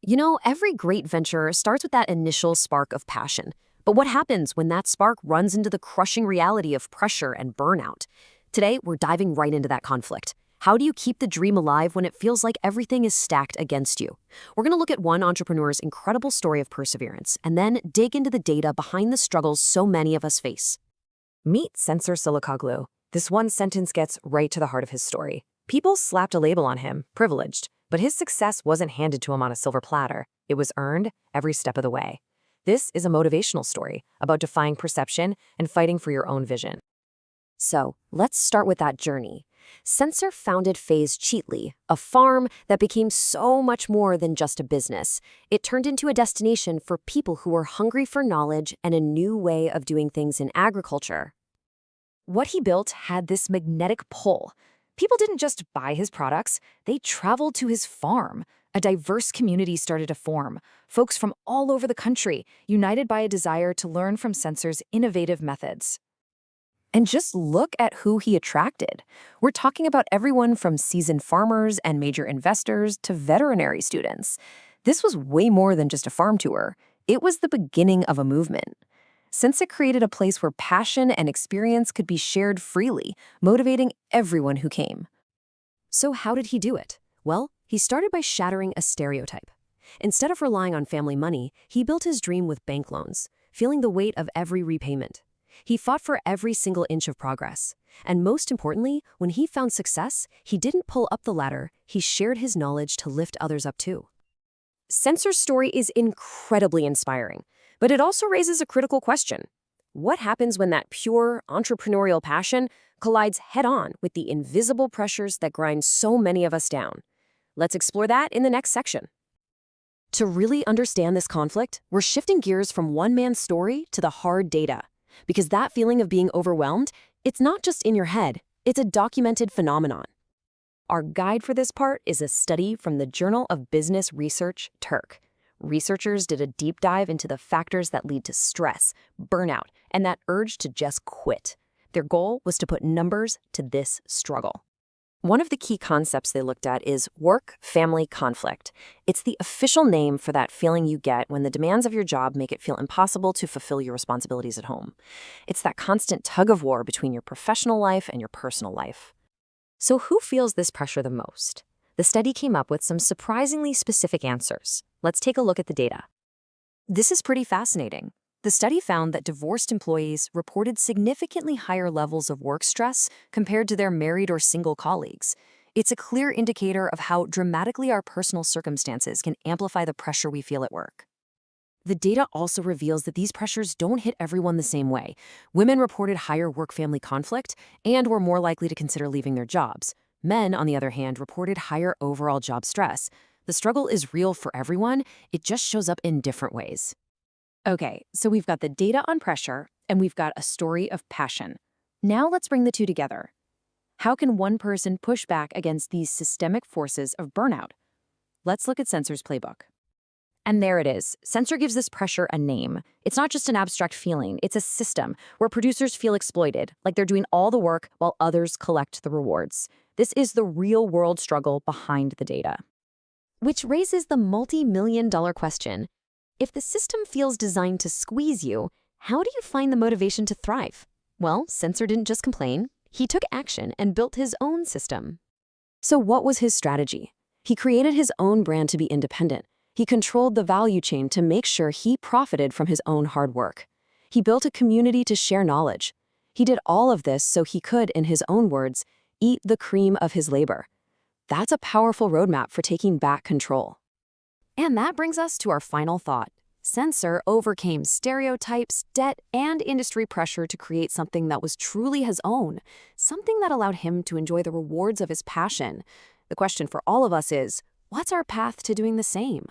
You know, every great venture starts with that initial spark of passion. But what happens when that spark runs into the crushing reality of pressure and burnout? Today, we're diving right into that conflict. How do you keep the dream alive when it feels like everything is stacked against you? We're going to look at one entrepreneur's incredible story of perseverance and then dig into the data behind the struggles so many of us face. Meet Sencer Silicoglu. This one sentence gets right to the heart of his story. People slapped a label on him, privileged, but his success wasn't handed to him on a silver platter. It was earned every step of the way. This is a motivational story about defying perception and fighting for your own vision. So, let's start with that journey. Sencer founded Feyz Çiftliği, a farm that became so much more than just a business. It turned into a destination for people who were hungry for knowledge and a new way of doing things in agriculture. What he built had this magnetic pull. People didn't just buy his products, they traveled to his farm. A diverse community started to form, folks from all over the country, united by a desire to learn from Sencer's innovative methods. And just look at who he attracted. We're talking about everyone from seasoned farmers and major investors to veterinary students. This was way more than just a farm tour. It was the beginning of a movement. Sencer created a place where passion and experience could be shared freely, motivating everyone who came. So how did he do it? Well, he started by shattering a stereotype. Instead of relying on family money, he built his dream with bank loans, feeling the weight of every repayment. He fought for every single inch of progress. And most importantly, when he found success, he didn't pull up the ladder, he shared his knowledge to lift others up too. Sencer's story is incredibly inspiring, but it also raises a critical question. What happens when that pure, entrepreneurial passion collides head-on with the invisible pressures that grind so many of us down? Let's explore that in the next section. To really understand this conflict, we're shifting gears from one man's story to the hard data. Because that feeling of being overwhelmed, it's not just in your head, it's a documented phenomenon. Our guide for this part is a study from the Journal of Business Research, Turk. Researchers did a deep dive into the factors that lead to stress, burnout, and that urge to just quit. Their goal was to put numbers to this struggle. One of the key concepts they looked at is work-family conflict. It's the official name for that feeling you get when the demands of your job make it feel impossible to fulfill your responsibilities at home. It's that constant tug-of-war between your professional life and your personal life. So who feels this pressure the most? The study came up with some surprisingly specific answers. Let's take a look at the data. This is pretty fascinating. The study found that divorced employees reported significantly higher levels of work stress compared to their married or single colleagues. It's a clear indicator of how dramatically our personal circumstances can amplify the pressure we feel at work. The data also reveals that these pressures don't hit everyone the same way. Women reported higher work-family conflict and were more likely to consider leaving their jobs. Men, on the other hand, reported higher overall job stress. The struggle is real for everyone, it just shows up in different ways. Okay, so we've got the data on pressure, and we've got a story of passion. Now let's bring the two together. How can one person push back against these systemic forces of burnout? Let's look at Sencer's playbook. And there it is. Sencer gives this pressure a name. It's not just an abstract feeling, it's a system where producers feel exploited, like they're doing all the work while others collect the rewards. This is the real-world struggle behind the data. Which raises the multi-million-dollar question. If the system feels designed to squeeze you, how do you find the motivation to thrive? Well, Sencer didn't just complain. He took action and built his own system. So what was his strategy? He created his own brand to be independent. He controlled the value chain to make sure he profited from his own hard work. He built a community to share knowledge. He did all of this so he could, in his own words, eat the cream of his labor. That's a powerful roadmap for taking back control. And that brings us to our final thought. Sencer overcame stereotypes, debt, and industry pressure to create something that was truly his own, something that allowed him to enjoy the rewards of his passion. The question for all of us is, what's our path to doing the same?